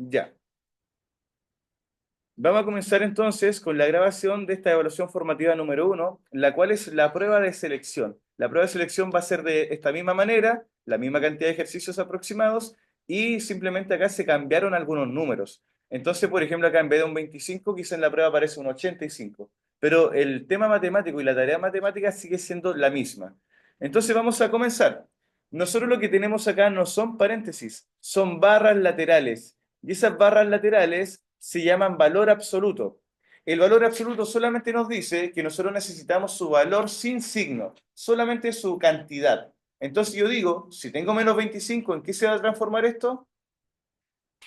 Ya. Vamos a comenzar entonces con la grabación de esta evaluación formativa número uno, la cual es la prueba de selección. La prueba de selección va a ser de esta misma manera, la misma cantidad de ejercicios aproximados, y simplemente acá se cambiaron algunos números. Entonces, por ejemplo, acá en vez de un 25, quizá en la prueba aparece un 85. Pero el tema matemático y la tarea matemática sigue siendo la misma. Entonces vamos a comenzar. Nosotros lo que tenemos acá no son paréntesis, son barras laterales. Y esas barras laterales se llaman valor absoluto. El valor absoluto solamente nos dice que nosotros necesitamos su valor sin signo, solamente su cantidad. Entonces yo digo, si tengo menos 25, ¿en qué se va a transformar esto?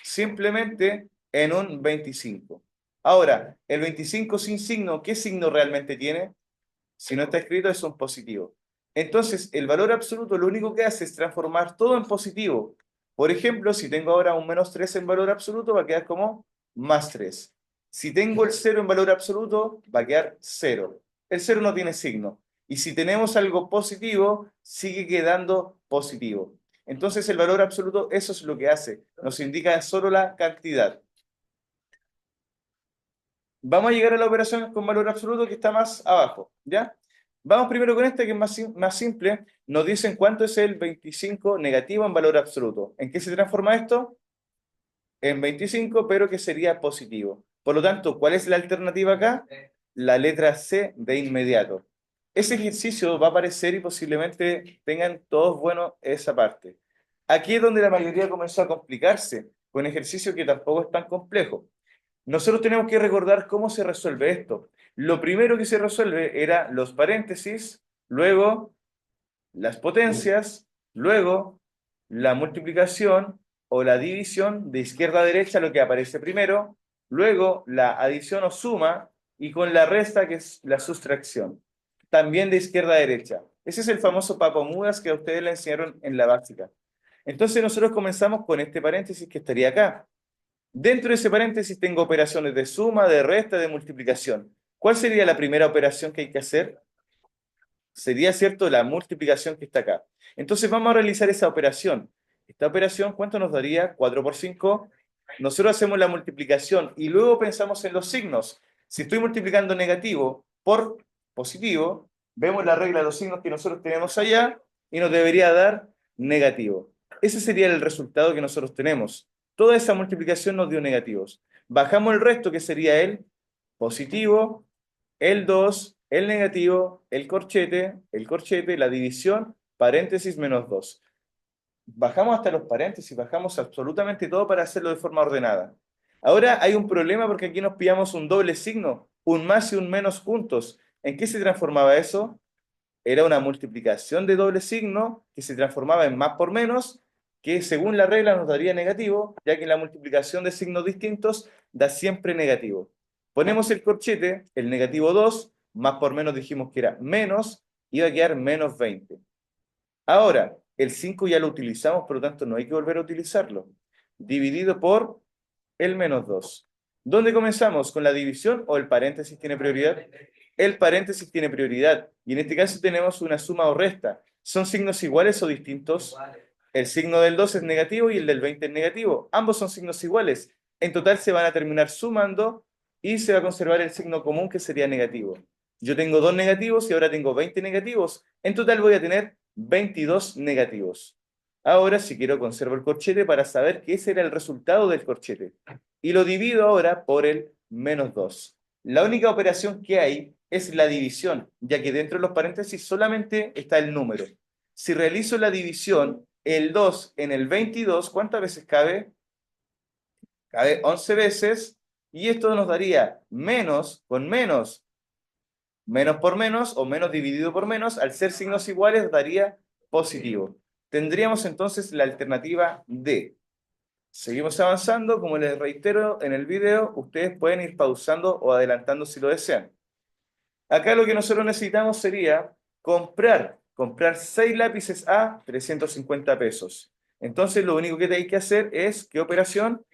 Simplemente en un 25. Ahora, el 25 sin signo, ¿qué signo realmente tiene? Si no está escrito, es un positivo. Entonces, el valor absoluto lo único que hace es transformar todo en positivo. Por ejemplo, si tengo ahora un menos 3 en valor absoluto, va a quedar como más 3. Si tengo el cero en valor absoluto, va a quedar cero. El cero no tiene signo. Y si tenemos algo positivo, sigue quedando positivo. Entonces, el valor absoluto, eso es lo que hace. Nos indica solo la cantidad. Vamos a llegar a la operación con valor absoluto que está más abajo, ¿ya? Vamos primero con esta que es más simple. Nos dicen cuánto es el 25 negativo en valor absoluto. ¿En qué se transforma esto? En 25, pero que sería positivo. Por lo tanto, ¿cuál es la alternativa acá? La letra C de inmediato. Ese ejercicio va a aparecer y posiblemente tengan todos bueno esa parte. Aquí es donde la mayoría comenzó a complicarse, con ejercicio que tampoco es tan complejo. Nosotros tenemos que recordar cómo se resuelve esto. Lo primero que se resuelve era los paréntesis, luego las potencias, luego la multiplicación o la división de izquierda a derecha, lo que aparece primero, luego la adición o suma y con la resta que es la sustracción, también de izquierda a derecha. Ese es el famoso papamudas que a ustedes le enseñaron en la básica. Entonces nosotros comenzamos con este paréntesis que estaría acá. Dentro de ese paréntesis tengo operaciones de suma, de resta, de multiplicación. ¿Cuál sería la primera operación que hay que hacer? Sería, ¿cierto?, la multiplicación que está acá. Entonces vamos a realizar esa operación. Esta operación, ¿cuánto nos daría? 4 por 5. Nosotros hacemos la multiplicación y luego pensamos en los signos. Si estoy multiplicando negativo por positivo, vemos la regla de los signos que nosotros tenemos allá y nos debería dar negativo. Ese sería el resultado que nosotros tenemos. Toda esa multiplicación nos dio negativos. Bajamos el resto, que sería el positivo, el 2, el negativo, el corchete, la división, paréntesis menos 2. Bajamos hasta los paréntesis, bajamos absolutamente todo para hacerlo de forma ordenada. Ahora hay un problema porque aquí nos pillamos un doble signo, un más y un menos juntos. ¿En qué se transformaba eso? Era una multiplicación de doble signo que se transformaba en más por menos, que según la regla nos daría negativo, ya que la multiplicación de signos distintos da siempre negativo. Ponemos el corchete, el negativo 2 más por menos dijimos que era menos, iba a quedar menos 20. Ahora, el 5 ya lo utilizamos, por lo tanto no hay que volver a utilizarlo. Dividido por el menos 2. ¿Dónde comenzamos? ¿Con la división o el paréntesis tiene prioridad? El paréntesis tiene prioridad. Y en este caso tenemos una suma o resta. ¿Son signos iguales o distintos? El signo del 2 es negativo y el del 20 es negativo. Ambos son signos iguales. En total se van a terminar sumando y se va a conservar el signo común que sería negativo. Yo tengo 2 negativos y ahora tengo 20 negativos. En total voy a tener 22 negativos. Ahora, si quiero, conservo el corchete para saber qué será el resultado del corchete. Y lo divido ahora por el menos 2. La única operación que hay es la división, ya que dentro de los paréntesis solamente está el número. Si realizo la división, el 2 en el 22, ¿cuántas veces cabe? Cabe 11 veces. Y esto nos daría menos con menos, menos por menos o menos dividido por menos, al ser signos iguales daría positivo. Tendríamos entonces la alternativa D. Seguimos avanzando, como les reitero en el video, ustedes pueden ir pausando o adelantando si lo desean. Acá lo que nosotros necesitamos sería comprar 6 lápices a 350 pesos. Entonces lo único que hay que hacer es, ¿qué operación?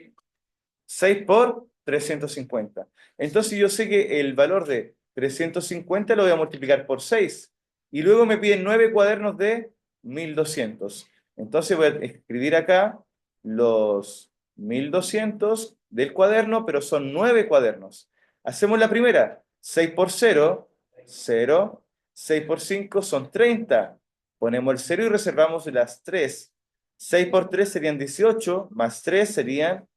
6 por 350. Entonces yo sé que el valor de 350 lo voy a multiplicar por 6. Y luego me piden 9 cuadernos de 1200. Entonces voy a escribir acá los 1200 del cuaderno, pero son 9 cuadernos. Hacemos la primera. 6 por 0, 0. 6 por 5 son 30. Ponemos el 0 y reservamos las 3. 6 por 3 serían 18, más 3 serían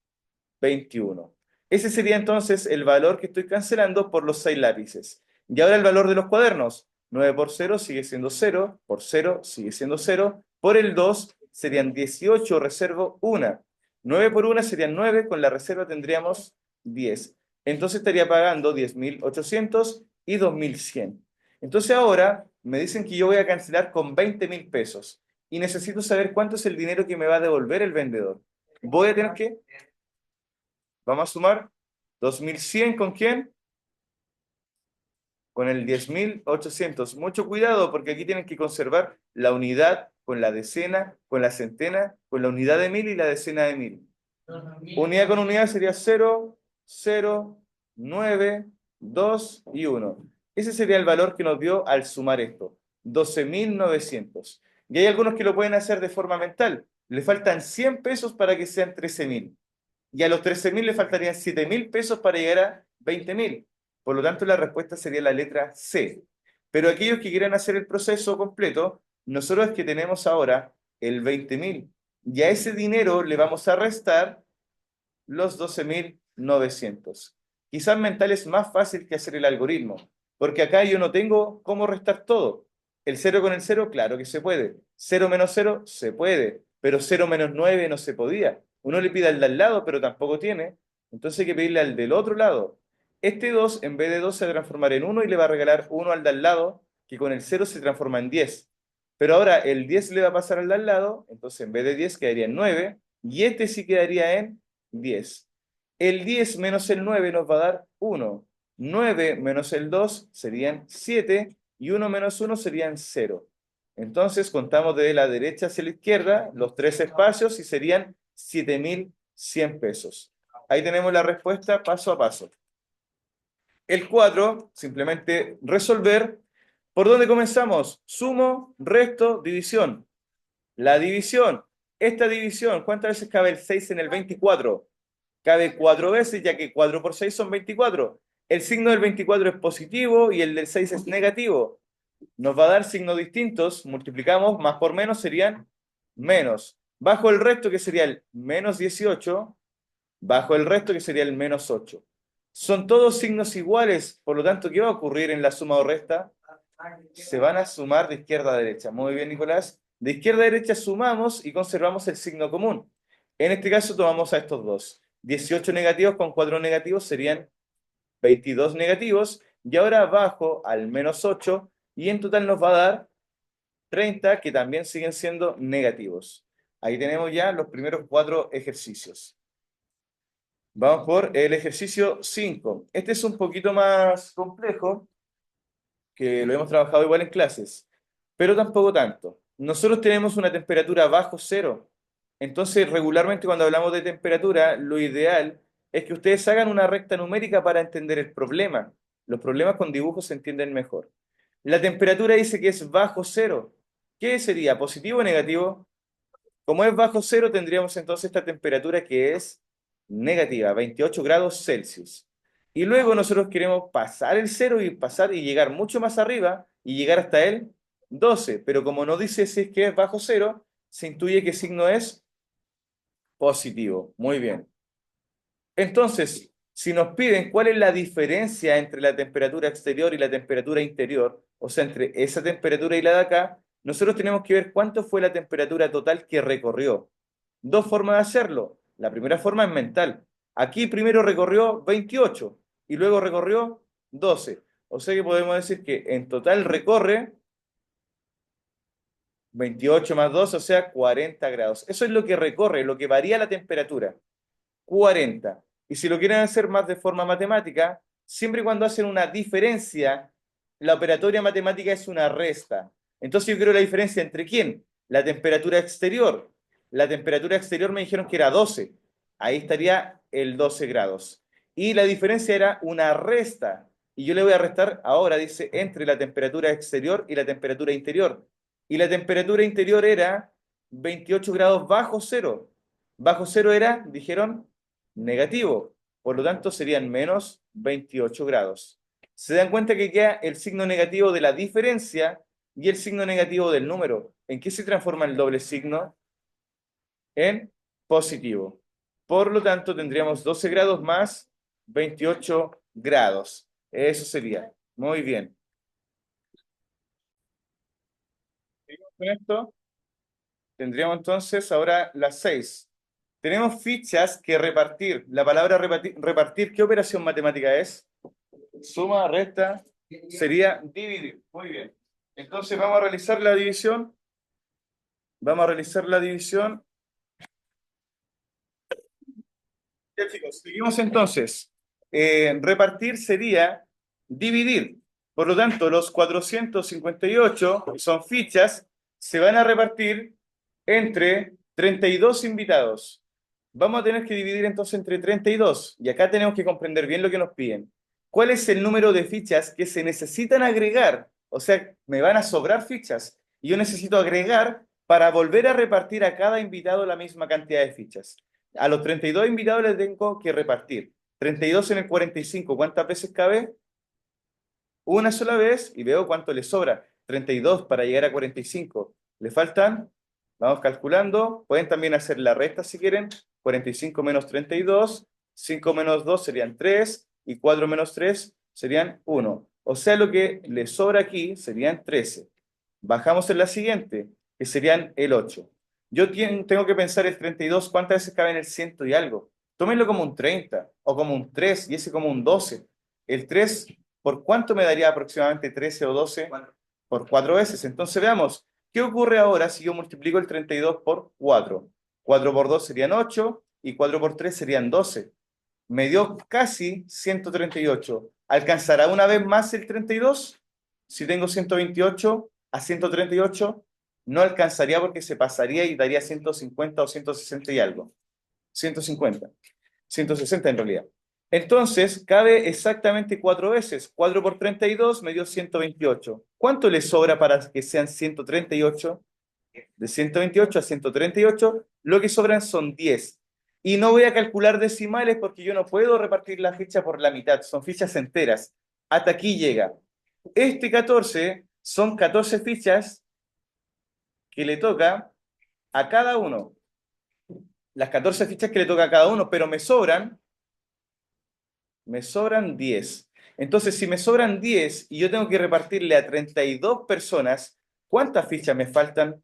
21. Ese sería entonces el valor que estoy cancelando por los 6 lápices. Y ahora el valor de los cuadernos. 9 por 0 sigue siendo 0, por 0 sigue siendo 0, por el 2 serían 18, reservo 1. 9 por 1 serían 9, con la reserva tendríamos 10. Entonces estaría pagando 10.800 y 2.100. Entonces ahora me dicen que yo voy a cancelar con 20.000 pesos y necesito saber cuánto es el dinero que me va a devolver el vendedor. Voy a tener que, vamos a sumar 2.100 ¿con quién? Con el 10.800. Mucho cuidado porque aquí tienen que conservar la unidad con la decena, con la centena, con la unidad de mil y la decena de mil. Unidad con unidad sería 0, 0, 9, 2 y 1. Ese sería el valor que nos dio al sumar esto, 12.900. Y hay algunos que lo pueden hacer de forma mental. Le faltan 100 pesos para que sean 13.000. Y a los 13.000 le faltarían 7.000 pesos para llegar a 20.000. Por lo tanto, la respuesta sería la letra C. Pero aquellos que quieran hacer el proceso completo, nosotros es que tenemos ahora el 20.000. Y a ese dinero le vamos a restar los 12.900. Quizás mental es más fácil que hacer el algoritmo, porque acá yo no tengo cómo restar todo. El 0 con el 0, claro que se puede. 0 menos 0, se puede. Pero 0 menos 9 no se podía. Uno le pide al de al lado, pero tampoco tiene. Entonces hay que pedirle al del otro lado. Este 2, en vez de 2, se va a transformar en 1 y le va a regalar 1 al de al lado, que con el 0 se transforma en 10. Pero ahora el 10 le va a pasar al de al lado, entonces en vez de 10 quedaría en 9, y este sí quedaría en 10. El 10 menos el 9 nos va a dar 1. 9 menos el 2 serían 7 y 1 menos 1 serían 0. Entonces contamos de la derecha hacia la izquierda los tres espacios y serían 7.100 pesos. Ahí tenemos la respuesta paso a paso. El 4, simplemente resolver. ¿Por dónde comenzamos? Sumo, resto, división. La división. Esta división, ¿cuántas veces cabe el 6 en el 24? Cabe 4 veces, ya que 4 por 6 son 24. El signo del 24 es positivo y el del 6 es negativo. Nos va a dar signos distintos. Multiplicamos, más por menos serían menos. Bajo el resto, que sería el menos 18, bajo el resto, que sería el menos 8. Son todos signos iguales, por lo tanto, ¿qué va a ocurrir en la suma o resta? Se van a sumar de izquierda a derecha. Muy bien, Nicolás. De izquierda a derecha sumamos y conservamos el signo común. En este caso tomamos a estos dos. 18 negativos con 4 negativos serían 22 negativos. Y ahora bajo al menos 8 y en total nos va a dar 30 que también siguen siendo negativos. Ahí tenemos ya los primeros 4 ejercicios. Vamos por el ejercicio 5. Este es un poquito más complejo, que lo hemos trabajado igual en clases, pero tampoco tanto. Nosotros tenemos una temperatura bajo cero, entonces regularmente cuando hablamos de temperatura, lo ideal es que ustedes hagan una recta numérica para entender el problema. Los problemas con dibujos se entienden mejor. La temperatura dice que es bajo cero. ¿Qué sería? ¿Positivo o negativo? Como es bajo cero, tendríamos entonces esta temperatura que es negativa, 28 grados Celsius. Y luego nosotros queremos pasar el cero y pasar y llegar mucho más arriba y llegar hasta el 12. Pero como no dice si es que es bajo cero, se intuye que signo es positivo. Muy bien. Entonces, si nos piden cuál es la diferencia entre la temperatura exterior y la temperatura interior, o sea, entre esa temperatura y la de acá, nosotros tenemos que ver cuánto fue la temperatura total que recorrió. Dos formas de hacerlo. La primera forma es mental. Aquí primero recorrió 28 y luego recorrió 12. O sea que podemos decir que en total recorre 28 más 12, o sea, 40 grados. Eso es lo que recorre, lo que varía la temperatura. 40. Y si lo quieren hacer más de forma matemática, siempre y cuando hacen una diferencia, la operatoria matemática es una resta. Entonces yo quiero la diferencia entre quién? La temperatura exterior. La temperatura exterior me dijeron que era 12. Ahí estaría el 12 grados. Y la diferencia era una resta. Y yo le voy a restar ahora, dice, entre la temperatura exterior y la temperatura interior. Y la temperatura interior era 28 grados bajo cero. Bajo cero era, dijeron, negativo. Por lo tanto, serían menos 28 grados. Se dan cuenta que queda el signo negativo de la diferencia y el signo negativo del número. ¿En qué se transforma el doble signo? En positivo. Por lo tanto, tendríamos 12 grados más 28 grados. Eso sería. Muy bien. Seguimos con esto. Tendríamos entonces ahora las 6. Tenemos fichas que repartir. La palabra repartir, ¿qué operación matemática es? Suma, resta, sería dividir. Muy bien. Entonces vamos a realizar la división. Vamos a realizar la división. Ya chicos, seguimos entonces. Repartir sería dividir. Por lo tanto, los 458, que son fichas, se van a repartir entre 32 invitados. Vamos a tener que dividir entonces entre 32. Y acá tenemos que comprender bien lo que nos piden. ¿Cuál es el número de fichas que se necesitan agregar? O sea, me van a sobrar fichas. Y yo necesito agregar para volver a repartir a cada invitado la misma cantidad de fichas. A los 32 invitados les tengo que repartir. 32 en el 45, ¿cuántas veces cabe? Una sola vez y veo cuánto le sobra. 32 para llegar a 45. ¿Le faltan? Vamos calculando. Pueden también hacer la resta si quieren. 45 menos 32. 5 menos 2 serían 3. Y 4 menos 3 serían 1. O sea, lo que le sobra aquí serían 13. Bajamos en la siguiente, que serían el 8. Yo tengo que pensar el 32, ¿cuántas veces cabe en el ciento y algo? Tómenlo como un 30 o como un 3 y ese como un 12. El 3, ¿por cuánto me daría aproximadamente 13 o 12? Por 4 veces. Entonces veamos, ¿qué ocurre ahora si yo multiplico el 32 por 4? 4 por 2 serían 8 y 4 por 3 serían 12. Me dio casi 138. ¿Alcanzará una vez más el 32? Si tengo 128 a 138, no alcanzaría porque se pasaría y daría 150 o 160 y algo. 150. 160 en realidad. Entonces, cabe exactamente 4 veces. 4 por 32 me dio 128. ¿Cuánto le sobra para que sean 138? De 128 a 138, lo que sobran son 10. Y no voy a calcular decimales porque yo no puedo repartir la ficha por la mitad, son fichas enteras. Hasta aquí llega. Este 14 son 14 fichas que le toca a cada uno. Las 14 fichas que le toca a cada uno, pero me sobran 10. Entonces, si me sobran 10 y yo tengo que repartirle a 32 personas, ¿cuántas fichas me faltan?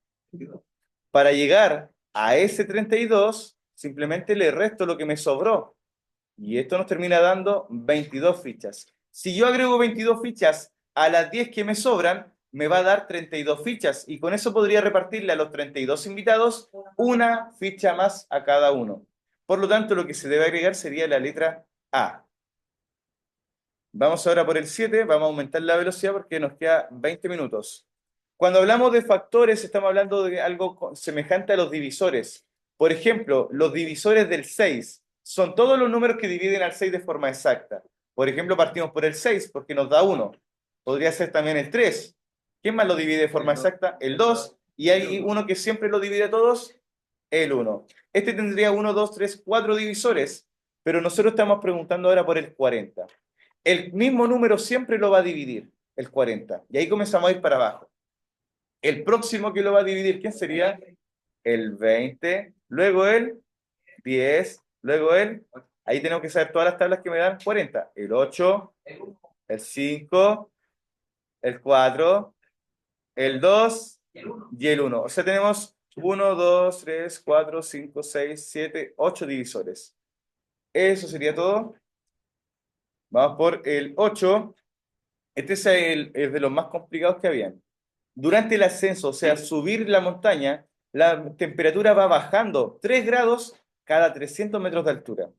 Para llegar a ese 32, simplemente le resto lo que me sobró. Y esto nos termina dando 22 fichas. Si yo agrego 22 fichas a las 10 que me sobran, me va a dar 32 fichas. Y con eso podría repartirle a los 32 invitados una ficha más a cada uno. Por lo tanto, lo que se debe agregar sería la letra A. Vamos ahora por el 7, vamos a aumentar la velocidad porque nos queda 20 minutos. Cuando hablamos de factores, estamos hablando de algo semejante a los divisores. Por ejemplo, los divisores del 6 son todos los números que dividen al 6 de forma exacta. Por ejemplo, partimos por el 6 porque nos da 1. Podría ser también el 3. ¿Quién más lo divide de forma exacta? El 2. Y hay uno que siempre lo divide a todos, el 1. Este tendría 1, 2, 3, 4 divisores, pero nosotros estamos preguntando ahora por el 40. El mismo número siempre lo va a dividir, el 40. Y ahí comenzamos a ir para abajo. El próximo que lo va a dividir, ¿quién sería? El 20, luego el 10, luego el... Ahí tenemos que saber todas las tablas que me dan 40. El 8, el 5, el 4, el 2 y el 1. O sea, tenemos 1, 2, 3, 4, 5, 6, 7, 8 divisores. Eso sería todo. Vamos por el 8. Este es de los más complicados que habían. Durante el ascenso, o sea, subir la montaña, la temperatura va bajando 3 grados cada 300 metros de altura.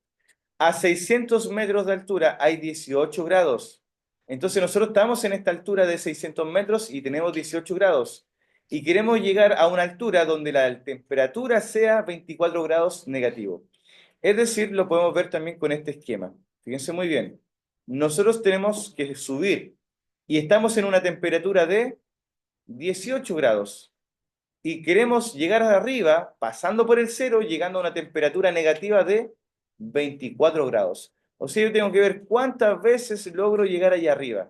A 600 metros de altura hay 18 grados. Entonces nosotros estamos en esta altura de 600 metros y tenemos 18 grados. Y queremos llegar a una altura donde la temperatura sea 24 grados negativo. Es decir, lo podemos ver también con este esquema. Fíjense muy bien. Nosotros tenemos que subir y estamos en una temperatura de 18 grados. y queremos llegar arriba, pasando por el cero, llegando a una temperatura negativa de 24 grados. O sea, yo tengo que ver cuántas veces logro llegar allá arriba.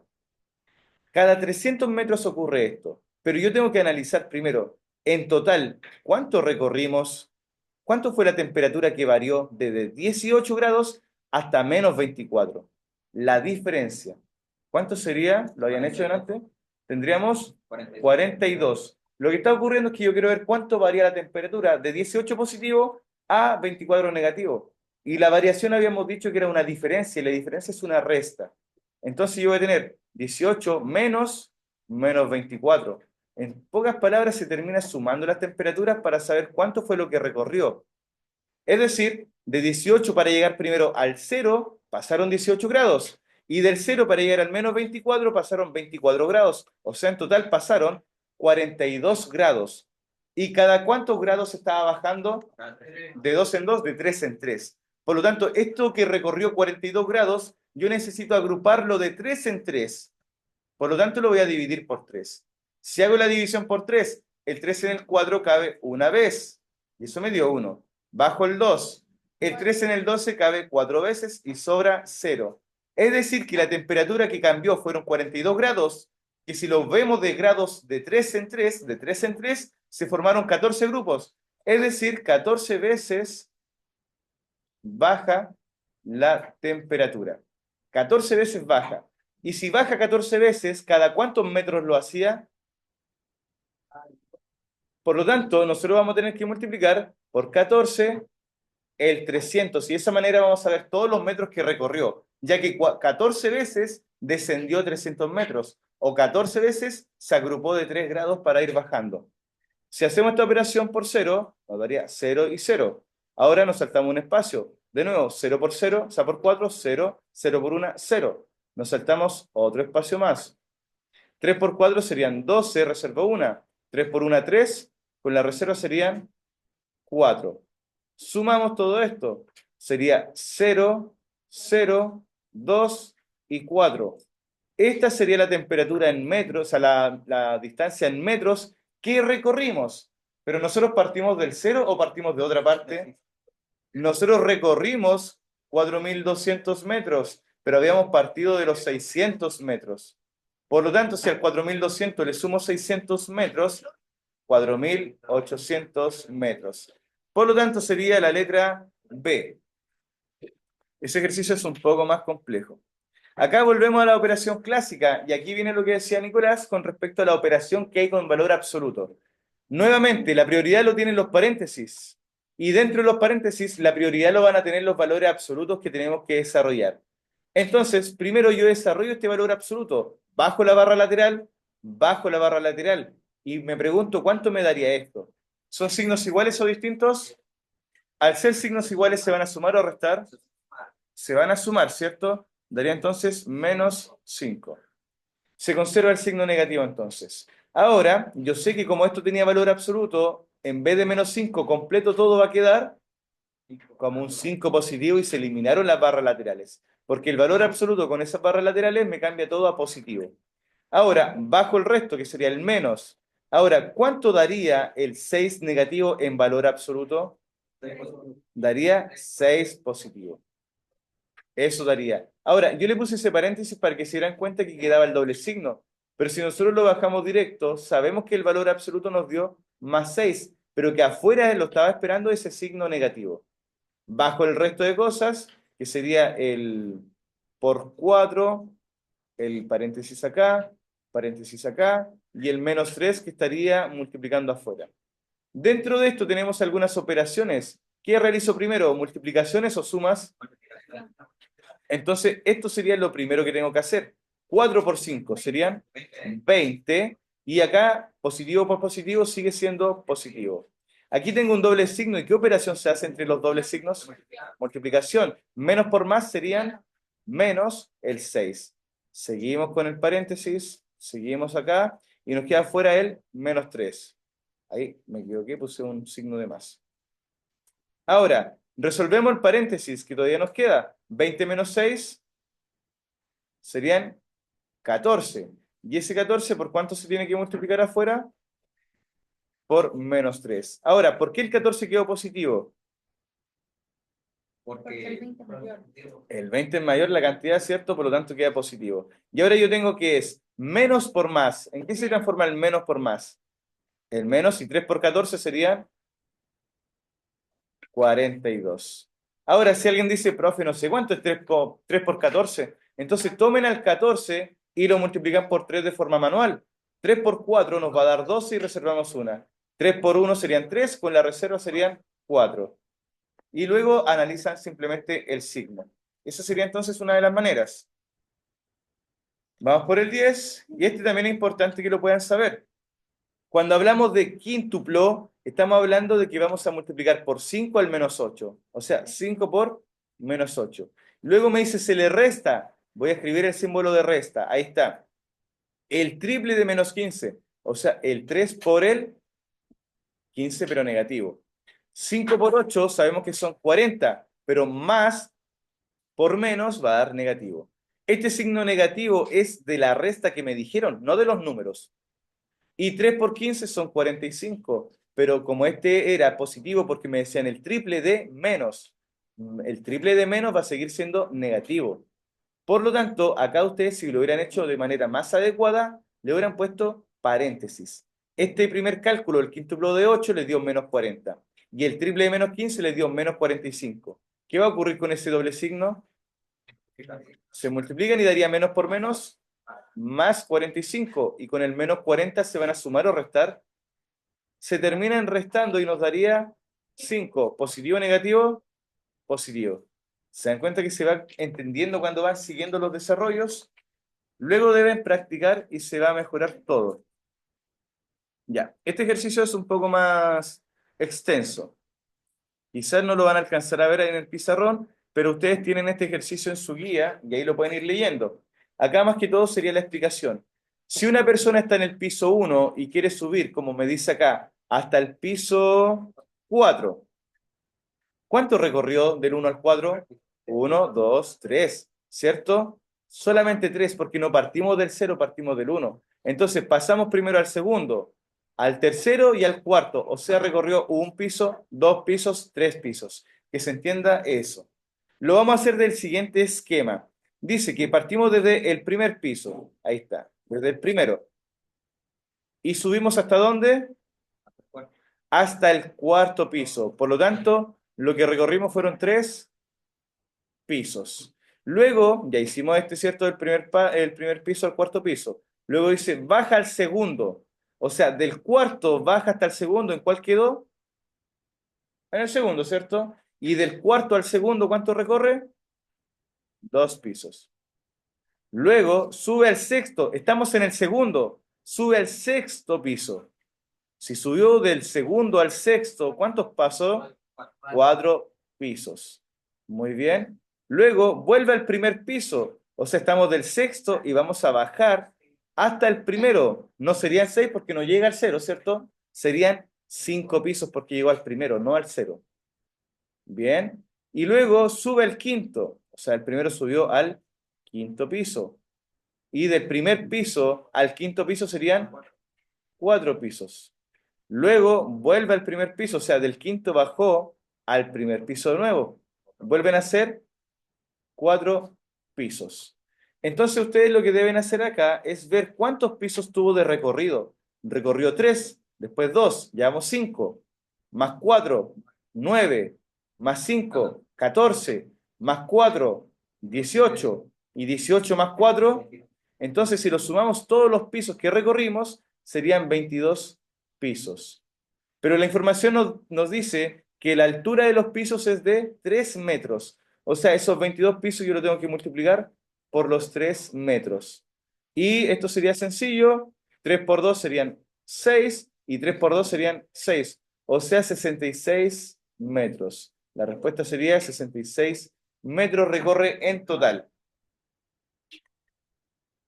Cada 300 metros ocurre esto, pero yo tengo que analizar primero, en total, ¿cuánto recorrimos? ¿Cuánto fue la temperatura que varió desde 18 grados hasta menos 24? La diferencia. ¿Cuánto sería? ¿Lo habían hecho delante? Tendríamos 42. Lo que está ocurriendo es que yo quiero ver cuánto varía la temperatura de 18 positivo a 24 negativo. Y la variación habíamos dicho que era una diferencia, y la diferencia es una resta. Entonces yo voy a tener 18 menos 24. En pocas palabras, se termina sumando las temperaturas para saber cuánto fue lo que recorrió. Es decir, de 18 para llegar primero al cero, pasaron 18 grados. Y del cero para llegar al menos 24, pasaron 24 grados. O sea, en total pasaron 42 grados. ¿Y cada cuántos grados estaba bajando? De 2 en 2, de 3 en 3. Por lo tanto, esto que recorrió 42 grados, yo necesito agruparlo de 3 en 3. Por lo tanto, lo voy a dividir por 3. Si hago la división por 3, el 3 en el cuadro cabe una vez. Y eso me dio 1. Bajo el 2. El 3 en el 12 cabe 4 veces y sobra 0. Es decir, que la temperatura que cambió fueron 42 grados, que si lo vemos de grados de 3 en 3, de 3 en 3, se formaron 14 grupos. Es decir, 14 veces baja la temperatura. 14 veces baja. Y si baja 14 veces, ¿cada cuántos metros lo hacía? Por lo tanto, nosotros vamos a tener que multiplicar por 14 el 300. Y de esa manera vamos a ver todos los metros que recorrió, ya que 14 veces descendió 300 metros, o 14 veces se agrupó de 3 grados para ir bajando. Si hacemos esta operación por 0, nos daría 0 y 0. Ahora nos saltamos un espacio. De nuevo, 0 por 0, o sea, por 4, 0, 0 por 1, 0. Nos saltamos otro espacio más. 3 por 4 serían 12, reservo 1. 3 por 1, 3. Con la reserva serían 4. Sumamos todo esto. Sería 0, 0, 2 y 4. Esta sería la temperatura en metros, o sea, la distancia en metros que recorrimos. Pero nosotros partimos del cero o partimos de otra parte. Nosotros recorrimos 4.200 metros, pero habíamos partido de los 600 metros. Por lo tanto, si al 4.200 le sumo 600 metros, 4.800 metros. Por lo tanto, sería la letra B. Ese ejercicio es un poco más complejo. Acá volvemos a la operación clásica, y aquí viene lo que decía Nicolás con respecto a la operación que hay con valor absoluto. Nuevamente, la prioridad lo tienen los paréntesis, y dentro de los paréntesis, la prioridad lo van a tener los valores absolutos que tenemos que desarrollar. Entonces, primero yo desarrollo este valor absoluto, bajo la barra lateral, y me pregunto cuánto me daría esto. ¿Son signos iguales o distintos? Al ser signos iguales, ¿se van a sumar o restar? Se van a sumar, ¿cierto? Daría entonces menos 5. Se conserva el signo negativo entonces. Ahora, yo sé que como esto tenía valor absoluto, en vez de menos 5 completo todo va a quedar como un 5 positivo y se eliminaron las barras laterales. Porque el valor absoluto con esas barras laterales me cambia todo a positivo. Ahora, bajo el resto, que sería el menos. Ahora, ¿cuánto daría el 6 negativo en valor absoluto? Daría 6 positivo. Eso daría. Ahora, yo le puse ese paréntesis para que se dieran cuenta que quedaba el doble signo. Pero si nosotros lo bajamos directo, sabemos que el valor absoluto nos dio más 6, pero que afuera lo estaba esperando ese signo negativo. Bajo el resto de cosas, que sería el por 4, el paréntesis acá, y el menos 3 que estaría multiplicando afuera. Dentro de esto tenemos algunas operaciones. ¿Qué realizo primero? ¿Multiplicaciones o sumas? Entonces, esto sería lo primero que tengo que hacer. 4 por 5 serían 20. Y acá, positivo por positivo, sigue siendo positivo. Aquí tengo un doble signo. ¿Y qué operación se hace entre los dobles signos? Multiplicación. Menos por más serían menos el 6. Seguimos con el paréntesis. Seguimos acá. Y nos queda fuera el menos 3. Ahí me equivoqué, puse un signo de más. Ahora, resolvemos el paréntesis que todavía nos queda. 20 menos 6 serían 14. ¿Y ese 14 por cuánto se tiene que multiplicar afuera? por menos 3. Ahora, ¿por qué el 14 quedó positivo? Porque el 20 es mayor. El 20 es mayor la cantidad, ¿cierto? Por lo tanto queda positivo. Y ahora yo tengo que es menos por más. ¿En qué se transforma el menos por más? El menos y 3 por 14 serían 42. Ahora, si alguien dice, profe, no sé cuánto es 3 por 14, entonces tomen al 14 y lo multiplican por 3 de forma manual. 3 por 4 nos va a dar 12 y reservamos una. 3 por 1 serían 3, con la reserva serían 4. Y luego analizan simplemente el signo. Esa sería entonces una de las maneras. Vamos por el 10, y este también es importante que lo puedan saber. Cuando hablamos de quíntuplo, estamos hablando de que vamos a multiplicar por 5 al menos 8. O sea, 5 por menos 8. Luego me dice, se le resta. Voy a escribir el símbolo de resta. Ahí está. El triple de menos 15. O sea, el 3 por el 15, pero negativo. 5 por 8 sabemos que son 40, pero más por menos va a dar negativo. Este signo negativo es de la resta que me dijeron, no de los números. Y 3 por 15 son 45, pero como este era positivo porque me decían el triple de menos, el triple de menos va a seguir siendo negativo. Por lo tanto, acá ustedes, si lo hubieran hecho de manera más adecuada, le hubieran puesto paréntesis. Este primer cálculo, el quíntuplo de 8, les dio menos 40. Y el triple de menos 15 les dio menos 45. ¿Qué va a ocurrir con ese doble signo? Se multiplican y daría menos por menos más 45, y con el menos 40 se van a sumar o restar. Se terminan restando y nos daría 5. ¿Positivo o negativo? Positivo. ¿Se dan cuenta que se va entendiendo cuando van siguiendo los desarrollos? Luego deben practicar y se va a mejorar todo. Ya, este ejercicio es un poco más extenso. Quizás no lo van a alcanzar a ver en el pizarrón, pero ustedes tienen este ejercicio en su guía y ahí lo pueden ir leyendo. Acá más que todo sería la explicación. Si una persona está en el piso 1 y quiere subir, como me dice acá, hasta el piso 4, ¿cuánto recorrió del 1 al 4? 1, 2, 3, ¿cierto? Solamente 3 porque no partimos del 0, partimos del 1. Entonces pasamos primero al segundo, al tercero y al cuarto. O sea, recorrió un piso, 2 pisos, 3 pisos. Que se entienda eso. Lo vamos a hacer del siguiente esquema. Dice que partimos desde el primer piso. Ahí está, desde el primero. ¿Y subimos hasta dónde? Hasta el cuarto piso. Por lo tanto, lo que recorrimos fueron 3 pisos. Luego, ya hicimos este, ¿cierto? El primer piso al cuarto piso. Luego dice, baja al segundo. O sea, del cuarto baja hasta el segundo. ¿En cuál quedó? En el segundo, ¿cierto? Y del cuarto al segundo, ¿cuánto recorre? 2 pisos. Luego sube al sexto. Estamos en el segundo. Sube al sexto piso. Si subió del segundo al sexto, ¿cuántos pasó? 4 pisos. Muy bien. Luego vuelve al primer piso. O sea, estamos del sexto y vamos a bajar hasta el primero. No serían 6 porque no llega al cero, ¿cierto? Serían 5 pisos porque llegó al primero, no al cero. Bien. Y luego sube al quinto. O sea, el primero subió al quinto piso. Y del primer piso al quinto piso serían 4 pisos. Luego vuelve al primer piso, o sea, del quinto bajó al primer piso de nuevo. Vuelven a ser 4 pisos. Entonces ustedes lo que deben hacer acá es ver cuántos pisos tuvo de recorrido. Recorrió 3, después 2, llevamos 5, más 4, 9, más 5, 14, más 4, 18, y 18 más 4. Entonces, si lo sumamos todos los pisos que recorrimos, serían 22 pisos. Pero la información nos dice que la altura de los pisos es de 3 metros. O sea, esos 22 pisos yo lo tengo que multiplicar por los 3 metros. Y esto sería sencillo. 3 por 2 serían 6 y 3 por 2 serían 6. O sea, 66 metros. La respuesta sería 66 metros recorre en total.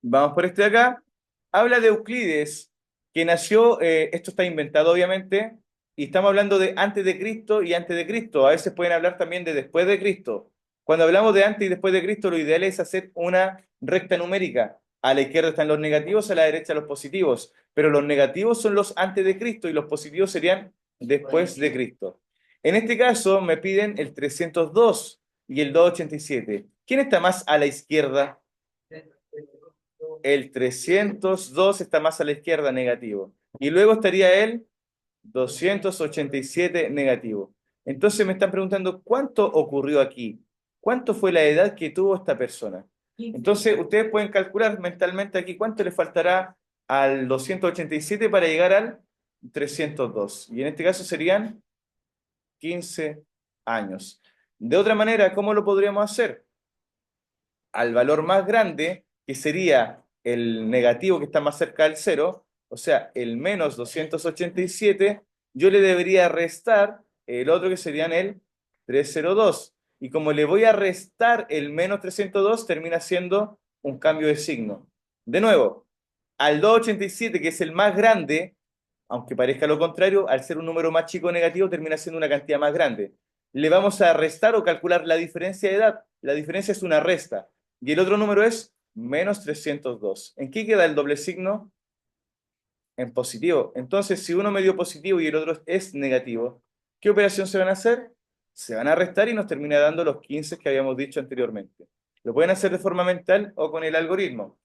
Vamos por este de acá. Habla de Euclides, que nació, esto está inventado obviamente, y estamos hablando de antes de Cristo y antes de Cristo. A veces pueden hablar también de después de Cristo. Cuando hablamos de antes y después de Cristo, lo ideal es hacer una recta numérica. A la izquierda están los negativos, a la derecha los positivos. Pero los negativos son los antes de Cristo y los positivos serían después de Cristo. En este caso me piden el 302 y el 287. ¿Quién está más a la izquierda? El 302 está más a la izquierda, negativo. Y luego estaría el 287 negativo. Entonces me están preguntando, ¿cuánto ocurrió aquí? ¿Cuánto fue la edad que tuvo esta persona? Entonces ustedes pueden calcular mentalmente aquí cuánto le faltará al 287 para llegar al 302. Y en este caso serían 15 años. De otra manera, ¿cómo lo podríamos hacer? Al valor más grande, que sería el negativo que está más cerca del cero, o sea, el menos 287, yo le debería restar el otro que serían el 302. Y como le voy a restar el menos 302, termina siendo un cambio de signo. De nuevo, al 287, que es el más grande, aunque parezca lo contrario, al ser un número más chico negativo, termina siendo una cantidad más grande. Le vamos a restar o calcular la diferencia de edad. La diferencia es una resta. Y el otro número es menos 302. ¿En qué queda el doble signo? En positivo. Entonces, si uno me dio positivo y el otro es negativo, ¿qué operación se van a hacer? Se van a restar y nos termina dando los 15 que habíamos dicho anteriormente. Lo pueden hacer de forma mental o con el algoritmo.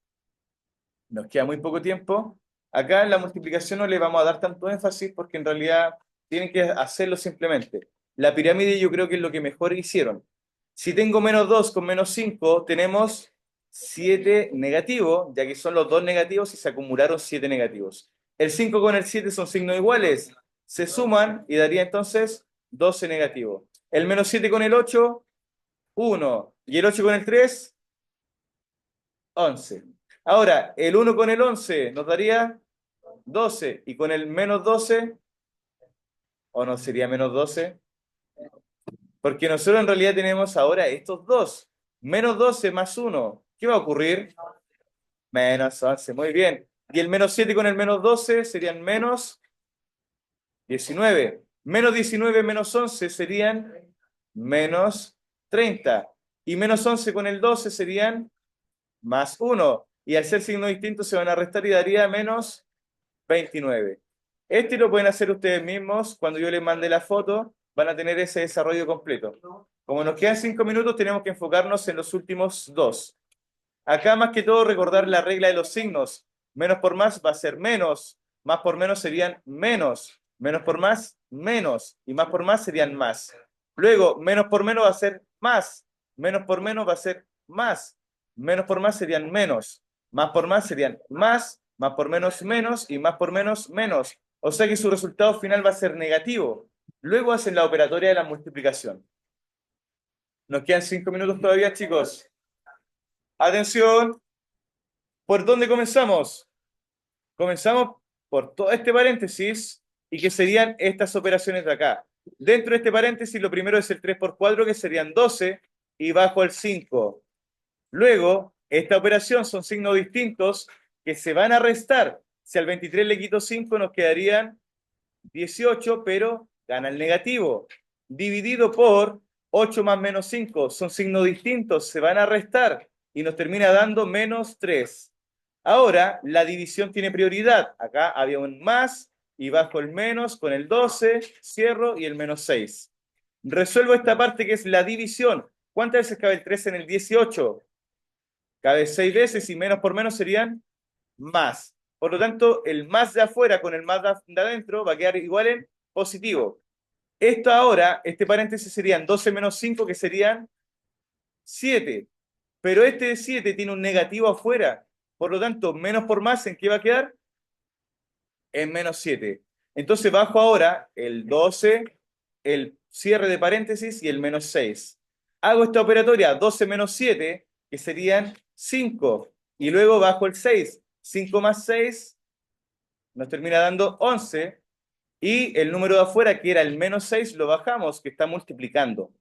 Nos queda muy poco tiempo. Acá en la multiplicación no le vamos a dar tanto énfasis porque en realidad tienen que hacerlo simplemente. La pirámide yo creo que es lo que mejor hicieron. Si tengo menos 2 con menos 5, tenemos 7 negativos, ya que son los dos negativos y se acumularon 7 negativos. El 5 con el 7 son signos iguales, se suman y daría entonces 12 negativos. El menos 7 con el 8, 1. Y el 8 con el 3, 11. Ahora, el 1 con el 11 nos daría 12. Y con el menos 12, ¿o no sería menos 12? Porque nosotros en realidad tenemos ahora estos dos. Menos 12 más 1. ¿Qué va a ocurrir? Menos 11. Muy bien. Y el menos 7 con el menos 12 serían menos 19. Menos 19 menos 11 serían menos 30. Y menos 11 con el 12 serían más 1. Y al ser signos distintos se van a restar y daría menos 29. Este lo pueden hacer ustedes mismos. Cuando yo les mande la foto, van a tener ese desarrollo completo. Como nos quedan 5 minutos, tenemos que enfocarnos en los últimos dos. Acá, más que todo, recordar la regla de los signos. Menos por más va a ser menos. Más por menos serían menos. Menos por más, menos. Y más por más serían más. Luego, menos por menos va a ser más. Menos por menos va a ser más. Menos por más serían menos. Más por más serían más. Más por menos, menos. Y más por menos, menos. O sea que su resultado final va a ser negativo. Luego hacen la operatoria de la multiplicación. Nos quedan 5 minutos todavía, chicos. Atención. ¿Por dónde comenzamos? Comenzamos por todo este paréntesis y que serían estas operaciones de acá. Dentro de este paréntesis, lo primero es el 3 por 4, que serían 12, y bajo el 5. Luego, esta operación son signos distintos que se van a restar. Si al 23 le quito 5, nos quedarían 18, pero gana el negativo. Dividido por 8 más menos 5, son signos distintos, se van a restar y nos termina dando menos 3. Ahora, la división tiene prioridad. Acá había un más y bajo el menos con el 12, cierro y el menos 6. Resuelvo esta parte que es la división. ¿Cuántas veces cabe el 3 en el 18? Cabe 6 veces y menos por menos serían más. Por lo tanto, el más de afuera con el más de adentro va a quedar igual en positivo. Esto ahora, este paréntesis serían 12 menos 5, que serían 7. Pero este de 7 tiene un negativo afuera. Por lo tanto, menos por más, ¿en qué va a quedar? En menos 7. Entonces bajo ahora el 12, el cierre de paréntesis y el menos 6. Hago esta operatoria 12 menos 7, que serían 5. Y luego bajo el 6. 5 más 6 nos termina dando 11. Y el número de afuera, que era el menos 6, lo bajamos, que está multiplicando.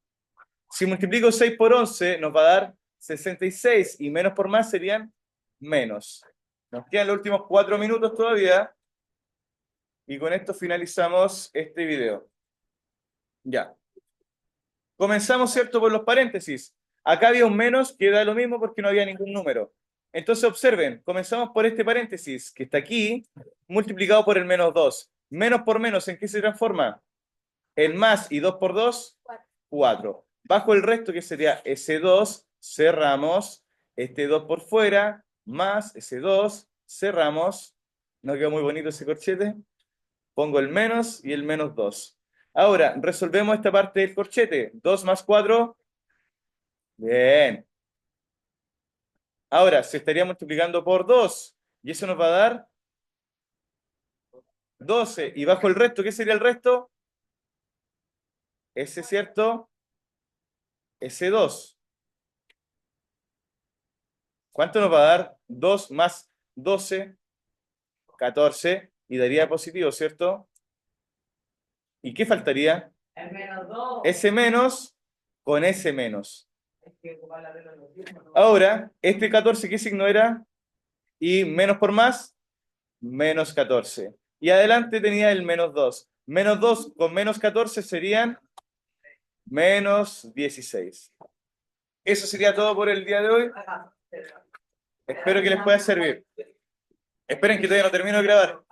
Si multiplico 6 por 11, nos va a dar 66. Y menos por más serían menos. Nos quedan los últimos 4 minutos todavía. Y con esto finalizamos este video. Ya. Comenzamos, ¿cierto?, por los paréntesis. Acá había un menos que da lo mismo porque no había ningún número. Entonces observen, comenzamos por este paréntesis que está aquí, multiplicado por el menos 2. Menos por menos, ¿en qué se transforma? El más y 2 por 2, 4. Bajo el resto, que sería S2, cerramos, este 2 por fuera, más S2, cerramos. ¿No quedó muy bonito ese corchete? Pongo el menos y el menos 2. Ahora, resolvemos esta parte del corchete. 2 más 4. Bien. Ahora, se estaría multiplicando por 2. Y eso nos va a dar 12. Y bajo el resto, ¿qué sería el resto? S, ¿cierto? S2. ¿Cuánto nos va a dar? 2 más 12, 14. Y daría positivo, ¿cierto? ¿Y qué faltaría? El menos 2. S menos con S menos. Ahora, este 14, ¿qué signo era? Y menos por más, menos 14. Y adelante tenía el menos 2. Menos 2 con menos 14 serían menos 16. Eso sería todo por el día de hoy. Espero que les pueda servir. Esperen que todavía no termino de grabar.